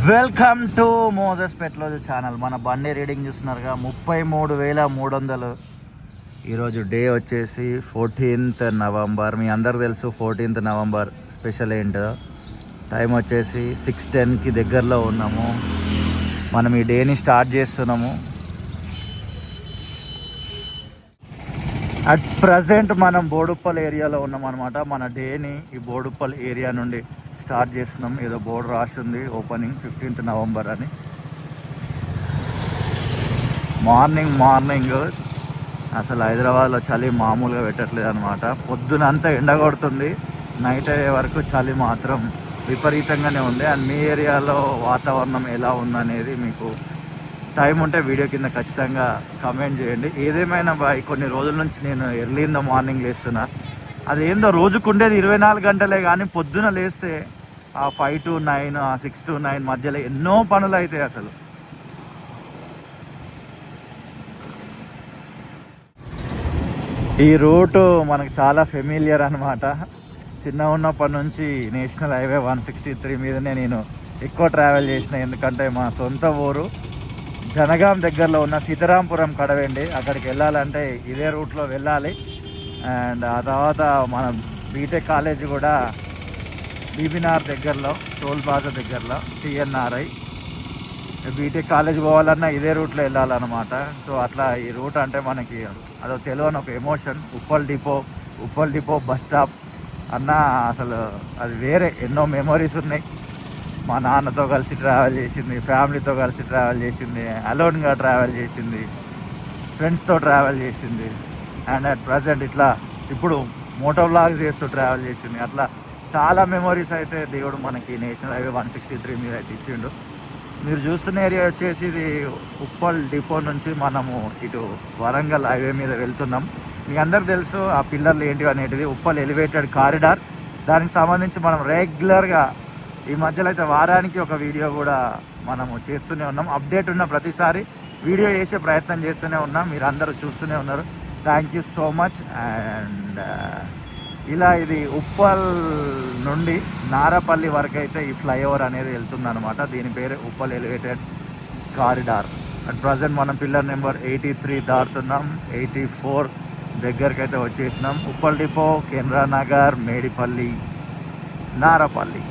Welcome to Moses petrol channel. మన బండి reading చూస్తున్నారుగా 33,300. ఈరోజు డే వచ్చేసి 14th నవంబర్. మీ అందరికి తెలుసు 14th నవంబర్ స్పెషల్ ఏంటో. టైం వచ్చేసి 6:10కి దగ్గరలో ఉన్నాము. మనం ఈ డేని స్టార్ట్ చేస్తున్నాము. అట్ ప్రజెంట్ మనం బోడుప్పల్ ఏరియాలో ఉన్నాం అనమాట. మన డేని ఈ బోడుప్పల్ ఏరియా నుండి స్టార్ట్ చేస్తున్నాం. ఏదో బోర్డు రాసి ఉంది ఓపెనింగ్ 15th నవంబర్ అని. మార్నింగ్ అసలు హైదరాబాద్లో చలి మామూలుగా పెట్టట్లేదు అనమాట. పొద్దునంతా ఎండ కొడుతుంది, నైట్ అయ్యే వరకు చలి మాత్రం విపరీతంగానే ఉంది. అండ్ మీ ఏరియాలో వాతావరణం ఎలా ఉందనేది మీకు టైం ఉంటే వీడియో కింద ఖచ్చితంగా కమెంట్ చేయండి. ఏదేమైనా బాయ్, కొన్ని రోజుల నుంచి నేను ఎర్లీ ఇన్ ద మార్నింగ్ లేస్తున్నా. అదేందో రోజుకుండేది 24 గంటలే, కానీ పొద్దున లేస్తే ఆ 5 to 9, ఆ 6 to 9 మధ్యలో ఎన్నో పనులు అవుతాయి అసలు. ఈ రూటు మనకు చాలా ఫెమిలియర్ అనమాట. చిన్న ఉన్నప్పటి నుంచి నేషనల్ హైవే 163 మీదనే నేను ఎక్కువ ట్రావెల్ చేసిన. ఎందుకంటే మా సొంత ఊరు జనగాం దగ్గరలో ఉన్న సీతారాంపురం కడవండి. అక్కడికి వెళ్ళాలంటే ఇదే రూట్లో వెళ్ళాలి. అండ్ ఆ తర్వాత మన బీటెక్ కాలేజ్ కూడా బీబీనార్ దగ్గరలో, టోల్ ప్లాజా దగ్గరలో టీఎన్ఆర్ఐ. బీటెక్ కాలేజ్ పోవాలన్నా ఇదే రూట్లో వెళ్ళాలన్నమాట. సో అట్లా ఈ రూట్ అంటే మనకి అదో తెలియని ఒక emotion. Uppal depot bus stop అన్న అసలు అది వేరే. ఎన్నో మెమొరీస్ ఉన్నాయి. మా నాన్నతో కలిసి ట్రావెల్ చేసింది, ఫ్యామిలీతో కలిసి ట్రావెల్ చేసింది, అలోన్గా ట్రావెల్ చేసింది, ఫ్రెండ్స్తో ట్రావెల్ చేసింది. అండ్ అట్ ప్రజెంట్ ఇట్లా ఇప్పుడు మోటో వ్లాగ్స్ చేస్తూ ట్రావెల్ చేసింది. అట్లా చాలా మెమొరీస్ అయితే దేవుడు మనకి నేషనల్ హైవే 163 మీద అయితే ఇచ్చిండు. మీరు చూస్తున్న ఏరియా వచ్చేసి ఇది ఉప్పల్ డిపో నుంచి మనము ఇటు వరంగల్ హైవే మీద వెళ్తున్నాం. మీ అందరికి తెలుసు ఆ పిల్లర్లు ఏంటివి అనేటిది. ఉప్పల్ ఎలివేటెడ్ కారిడార్, దానికి సంబంధించి మనం రెగ్యులర్గా ఈ మధ్యలో అయితే వారానికి ఒక వీడియో కూడా మనము చేస్తూనే ఉన్నాం. అప్డేట్ ఉన్న ప్రతిసారి వీడియో చేసే ప్రయత్నం చేస్తూనే ఉన్నాం. మీరు అందరూ చూస్తూనే ఉన్నారు. Thank you so much. And ఇలా ఇది ఉప్పల్ నుండి నారపల్లి వరకు అయితే ఈ ఫ్లైఓవర్ అనేది వెళ్తుంది అనమాట. దీని పేరు Uppal elevated corridor. At present మనం పిల్లర్ నెంబర్ 83 దాటుతున్నాం. 84 దగ్గరికి అయితే వచ్చేసినాం. Uppal depot, Canara Nagar, Medipalli, Narapalli.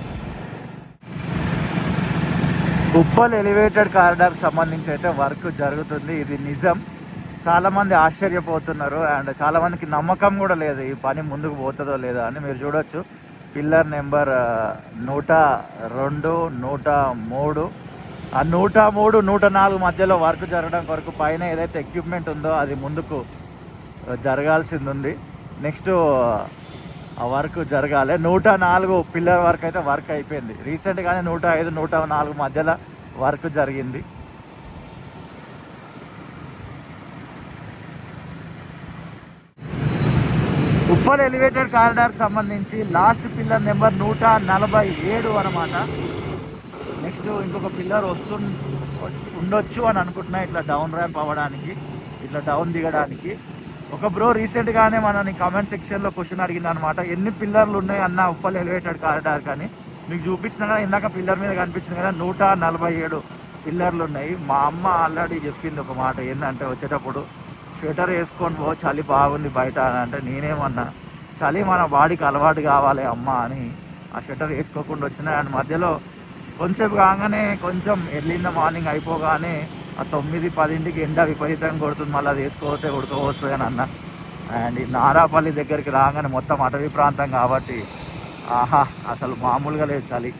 Uppal elevated corridor సంబంధించి అయితే వర్క్ జరుగుతుంది. ఇది నిజం. చాలామంది ఆశ్చర్యపోతున్నారు. అండ్ చాలామందికి నమ్మకం కూడా లేదు ఈ పని ముందుకు పోతుందో లేదో అని. మీరు చూడొచ్చు పిల్లర్ నెంబర్ 102, 103, ఆ 103, 104 మధ్యలో వర్క్ జరగడం కొరకు పైన ఏదైతే ఎక్విప్మెంట్ ఉందో అది ముందుకు జరగాల్సింది ఉంది. నెక్స్ట్ ఆ వర్క్ జరగాలి. 104 పిల్లర్ వర్క్ అయితే వర్క్ అయిపోయింది. రీసెంట్గానే 105, 104 మధ్యలో వర్క్ జరిగింది. ఉప్పల్ ఎలివేటెడ్ కారిడార్ సంబంధించి లాస్ట్ పిల్లర్ నెంబర్ 147 అనమాట. నెక్స్ట్ ఇంకొక పిల్లర్ ఉండొచ్చు అని అనుకుంటున్నా, ఇట్లా డౌన్ ర్యాంప్ అవ్వడానికి, ఇట్లా డౌన్ దిగడానికి. ఒక బ్రో రీసెంట్గానే మనని కామెంట్ సెక్షన్లో క్వశ్చన్ అడిగింది అనమాట, ఎన్ని పిల్లర్లు ఉన్నాయి అన్న ఉప్పల్ ఎలివేటెడ్ కారిడార్ కానీ. మీకు చూపించిన కదా ఇందాక పిల్లర్ మీద కనిపించింది కదా, 147 పిల్లర్లు ఉన్నాయి. మా అమ్మ ఆల్రెడీ చెప్పింది ఒక మాట, ఏంటంటే వచ్చేటప్పుడు స్వెటర్ వేసుకొని పో, చలి బాగుంది బయట అని. అంటే నేనేమన్నా, చలి మన బాడీకి అలవాటు కావాలి అమ్మ అని ఆ స్వెటర్ వేసుకోకుండా వచ్చిన. అండ్ మధ్యలో కొంచెంసేపు కాగానే, కొంచెం ఎర్లీ ఇన్ ద మార్నింగ్ అయిపోగానే ఆ 9-10కి ఎండ విపరీతంగా కొడుతుంది. మళ్ళీ అది వేసుకోతే ఉడకపోతుంది అని అన్న. అండ్ ఈ నారాపల్లి దగ్గరికి రాగానే మొత్తం అటవీ ప్రాంతం కాబట్టి ఆహా అసలు మామూలుగా లేదు, చలి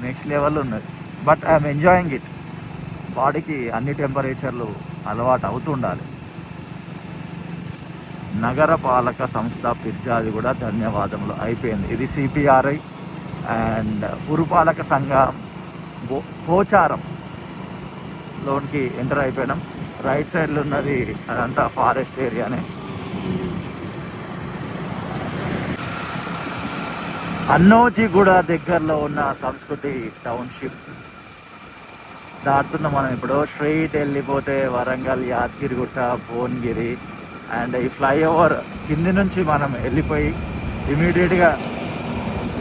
నెక్స్ట్ లెవెల్ ఉన్నది. But I'm enjoying it. బాడీకి అన్ని టెంపరేచర్లు అలవాటు అవుతుండాలి. నగర పాలక సంస్థ ఫిర్యాదు కూడా ధన్యవాదములు అయిపోయింది. ఇది సిపిఆర్ఐ అండ్ పురపాలక సంఘం పోచారం లోన్కి ఎంటర్ అయిపోయినాం. రైట్ సైడ్లో ఉన్నది అదంతా ఫారెస్ట్ ఏరియానే. అన్నోజిగూడ దగ్గరలో ఉన్న సంస్కృతి టౌన్షిప్ దాటుతున్నాం మనం ఇప్పుడు. స్ట్రైట్ వెళ్ళిపోతే వరంగల్, యాదగిరిగుట్ట, భువనగిరి. అండ్ ఈ ఫ్లైఓవర్ కింది నుంచి మనం వెళ్ళిపోయి ఇమీడియట్గా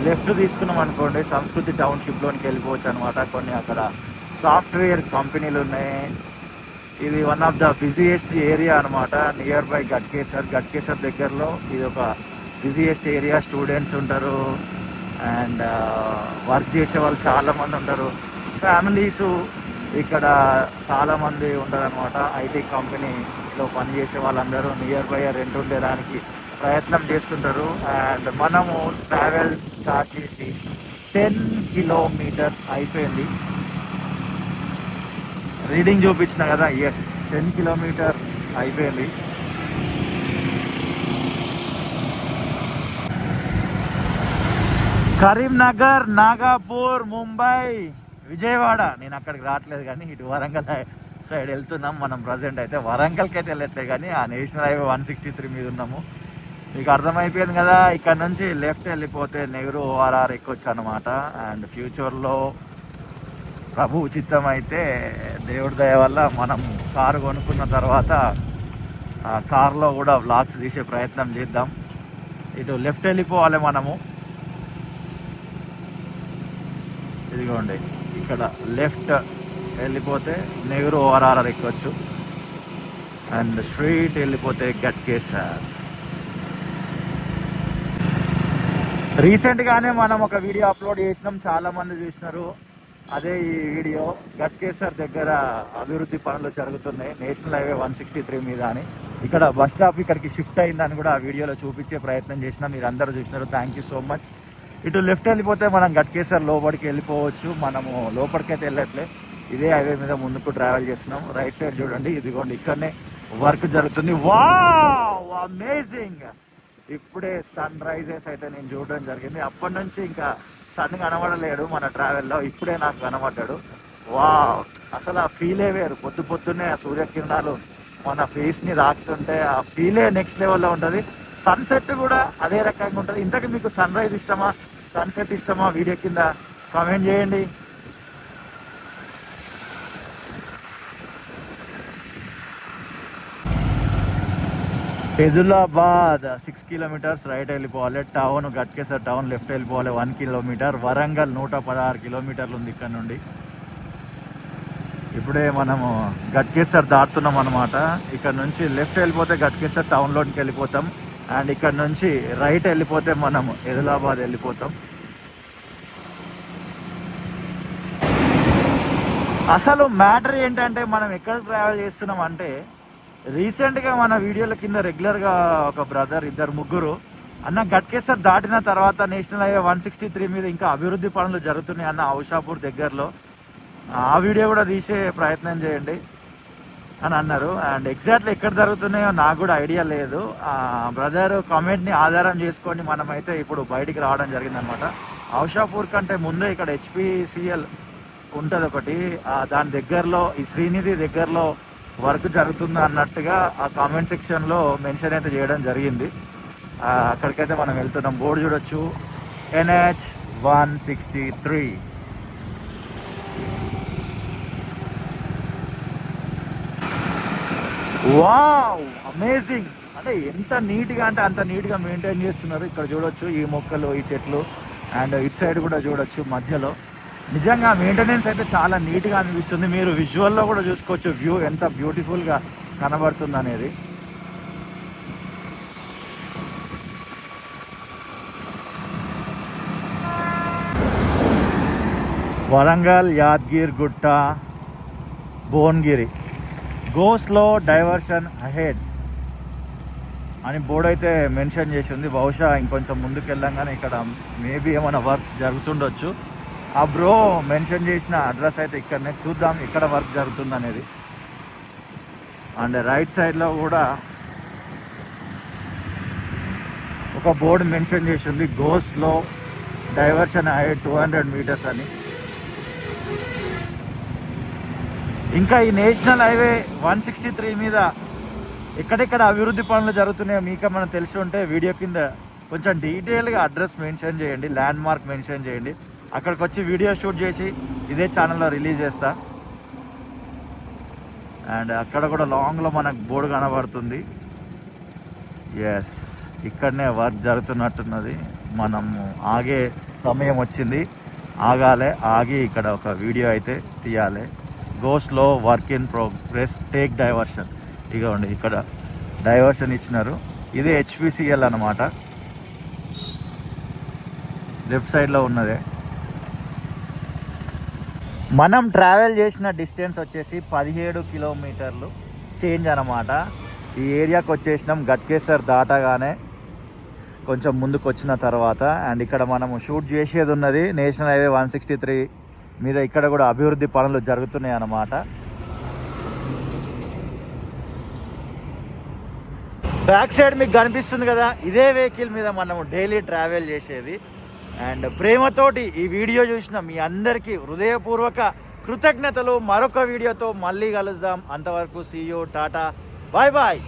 లెఫ్ట్ తీసుకున్నాం అనుకోండి సంస్కృతి టౌన్షిప్లోనికి వెళ్ళిపోవచ్చు అనమాట. కొన్ని అక్కడ సాఫ్ట్వేర్ కంపెనీలు ఉన్నాయి. ఇది one of the busiest area అనమాట, నియర్ బై గట్కేసర్ దగ్గరలో ఇది ఒక బిజియెస్ట్ ఏరియా. స్టూడెంట్స్ ఉంటారు అండ్ వర్క్ చేసే వాళ్ళు చాలామంది ఉంటారు. ఫ్యామిలీస్ ఇక్కడ చాలామంది ఉంటారు అనమాట. ఐటీ కంపెనీలో పనిచేసే వాళ్ళందరూ నియర్ బై రెంట్ ఉండేదానికి ప్రయత్నం చేస్తుంటారు. అండ్ మనము ట్రావెల్ స్టార్ట్ చేసి 10 కిలోమీటర్స్ అయిపోయింది. రీడింగ్ చూపించిన కదా, ఎస్ 10 కిలోమీటర్స్ అయిపోయింది. కరీంనగర్, నాగపూర్, ముంబై, విజయవాడ. నేను అక్కడికి రావట్లేదు కానీ ఇటు వరంగల్ సైడ్ వెళ్తున్నాం మనం. ప్రజెంట్ అయితే వరంగల్కి అయితే వెళ్ళట్లేదు కానీ ఆ నేషనల్ హైవే 163 మీద ఉన్నాము. మీకు అర్థమైపోయింది కదా, ఇక్కడ నుంచి లెఫ్ట్ వెళ్ళిపోతే నెహ్రూ ఓఆర్ఆర్ ఎక్కొచ్చు అనమాట. అండ్ ఫ్యూచర్లో ప్రభు చిత్తం అయితే దేవుడి దయ వల్ల మనం కారు కొనుక్కున్న తర్వాత ఆ కార్లో కూడా వ్లాగ్స్ తీసే ప్రయత్నం చేద్దాం. ఇటు లెఫ్ట్ వెళ్ళిపోవాలి మనము. ఇదిగోండి ఇక్కడ లెఫ్ట్ వెళ్ళిపోతే నెహ్రూ ఓఆర్ఆర్ ఎక్కొచ్చు. అండ్ స్ట్రీట్ వెళ్ళిపోతే గట్కేసర్. రీసెంట్గానే మనం ఒక వీడియో అప్లోడ్ చేసినాం, చాలామంది చూసినారు. అదే ఈ వీడియో, గట్కేసర్ దగ్గర అభివృద్ధి పనులు జరుగుతున్నాయి నేషనల్ హైవే 163 మీద అని. ఇక్కడ బస్ స్టాప్ ఇక్కడికి షిఫ్ట్ అయిందని కూడా ఆ వీడియోలో చూపించే ప్రయత్నం చేసినా, మీరు అందరూ చూసినారు. Thank you so much. ఇటు లెఫ్ట్ వెళ్ళిపోతే మనం గట్కేసర్ లోపలికి వెళ్ళిపోవచ్చు. మనము లోపలికైతే వెళ్ళట్లే, ఇదే హైవే మీద ముందుకు ట్రావెల్ చేస్తున్నాం. రైట్ సైడ్ చూడండి, ఇదిగోండి ఇక్కడనే వర్క్ జరుగుతుంది. Wow, amazing. ఇప్పుడే సన్ రైజెస్ అయితే నేను చూడడం జరిగింది. అప్పటి నుంచి ఇంకా సన్ కనబడలేడు మన ట్రావెల్లో, ఇప్పుడే నాకు కనబడ్డాడు. వావ్, అసలు ఆ ఫీలే వేరు. పొద్దున్నే ఆ సూర్యకిరణాలు మన ఫేస్ని రాకుతుంటే ఆ ఫీలే నెక్స్ట్ లెవెల్లో ఉంటుంది. సన్సెట్ కూడా అదే రకంగా ఉంటుంది. ఇంతకీ మీకు సన్ రైజ్ ఇష్టమా, సన్సెట్ ఇష్టమా? వీడియో కింద కామెంట్ చేయండి. ఎదులాబాద్ 6 కిలోమీటర్స్ రైట్ వెళ్ళిపోవాలి. టౌన్ గట్కేసర్ టౌన్ లెఫ్ట్ వెళ్ళిపోవాలి 1 కిలోమీటర్. వరంగల్ 116 కిలోమీటర్లు ఉంది ఇక్కడ నుండి. ఇప్పుడే మనము గట్కేసర్ దాటుతున్నాం అనమాట. ఇక్కడ నుంచి లెఫ్ట్ వెళ్ళిపోతే గట్కేసర్ టౌన్లోకి వెళ్ళిపోతాం. అండ్ ఇక్కడ నుంచి రైట్ వెళ్ళిపోతే మనము ఎదులాబాద్ వెళ్ళిపోతాం. అసలు మ్యాటర్ ఏంటంటే మనం ఎక్కడ ట్రావెల్ చేస్తున్నాం అంటే, రీసెంట్గా మన వీడియోల కింద రెగ్యులర్గా ఒక బ్రదర్, ఇద్దరు ముగ్గురు అన్న గట్కేసర్ దాటిన తర్వాత నేషనల్ హైవే 163 మీద ఇంకా అభివృద్ధి పనులు జరుగుతున్నాయి అన్న ఔషాపూర్ దగ్గరలో, ఆ వీడియో కూడా తీసే ప్రయత్నం చేయండి అని అన్నారు. అండ్ ఎగ్జాక్ట్లీ ఎక్కడ జరుగుతున్నాయో నాకు కూడా ఐడియా లేదు. బ్రదర్ కామెంట్ని ఆధారం చేసుకొని మనమైతే ఇప్పుడు బయటికి రావడం జరిగిందనమాట. ఔషాపూర్ కంటే ముందే ఇక్కడ HPCL ఉంటుంది ఒకటి, దాని దగ్గరలో ఈ శ్రీనిధి దగ్గరలో వర్క్ జరుగుతుంది అన్నట్టుగా ఆ కామెంట్ సెక్షన్లో మెన్షన్ అయితే చేయడం జరిగింది. అక్కడికైతే మనం వెళ్తున్నాం. బోర్డు చూడొచ్చు, NH 163. Wow, amazing. అంటే ఎంత నీట్గా అంటే అంత నీట్గా మెయింటైన్ చేస్తున్నారు. ఇక్కడ చూడొచ్చు ఈ మొక్కలు, ఈ చెట్లు, అండ్ ఇటు సైడ్ కూడా చూడొచ్చు మధ్యలో. నిజంగా మెయింటెనెన్స్ అయితే చాలా నీట్గా అనిపిస్తుంది. మీరు విజువల్లో కూడా చూసుకోవచ్చు వ్యూ ఎంత బ్యూటిఫుల్గా కనబడుతుంది అనేది. వరంగల్, యాద్గిర్ గుట్ట, Bhuvanagiri, go slow diversion ahead అని బోర్డు అయితే మెన్షన్ చేసి ఉంది. బహుశా ఇంకొంచెం ముందుకు వెళ్ళంగానే ఇక్కడ మేబీ ఏమైనా వర్క్స్ జరుగుతుండొచ్చు. ఆ బ్రో మెన్షన్ చేసిన అడ్రస్ అయితే ఇక్కడనే, చూద్దాం ఇక్కడ వర్క్ జరుగుతుంది అనేది. అండ్ రైట్ సైడ్లో కూడా ఒక బోర్డు మెన్షన్ చేసి ఉంది, go slow diversion ahead 200 meters అని. ఇంకా ఈ నేషనల్ హైవే 163 మీద ఎక్కడెక్కడ అభివృద్ధి పనులు జరుగుతున్నాయో మీకు మనం తెలిసి ఉంటే వీడియో కింద కొంచెం డీటెయిల్గా అడ్రస్ మెన్షన్ చేయండి, ల్యాండ్ మార్క్ మెన్షన్ చేయండి. అక్కడికి వచ్చి వీడియో షూట్ చేసి ఇదే ఛానల్లో రిలీజ్ చేస్తా. అండ్ అక్కడ కూడా లాంగ్లో మనకు బోర్డు కనబడుతుంది. ఎస్, ఇక్కడనే వర్క్ జరుగుతున్నట్టున్నది. మనము ఆగే సమయం వచ్చింది. ఆగాలి, ఆగి ఇక్కడ ఒక వీడియో అయితే తీయాలి. Go slow, work in progress, take diversion. ఇగోండి ఇక్కడ డైవర్షన్ ఇచ్చినారు. ఇది హెచ్పిసిఎల్ అన్నమాట, లెఫ్ట్ సైడ్లో ఉన్నదే. మనం ట్రావెల్ చేసిన డిస్టెన్స్ వచ్చేసి 17 కిలోమీటర్లు చేంజ్ అన్నమాట. ఈ ఏరియాకి వచ్చేసినాం గట్కేసర్ దాటగానే కొంచెం ముందుకు వచ్చిన తర్వాత. అండ్ ఇక్కడ మనము షూట్ చేసేది ఉన్నది నేషనల్ హైవే 163 మీద. ఇక్కడ కూడా అభివృద్ధి పనులు జరుగుతున్నాయి అన్నమాట. బ్యాక్ సైడ్ మీకు కనిపిస్తుంది కదా, ఇదే వెహికల్ మీద మనము డైలీ ట్రావెల్ చేసేది. అండ్ ప్రేమతోటి ఈ వీడియో చూసిన మీ అందరికీ హృదయపూర్వక కృతజ్ఞతలు. మరొక వీడియోతో మళ్ళీ కలుద్దాం. అంతవరకు see you, tata, bye bye.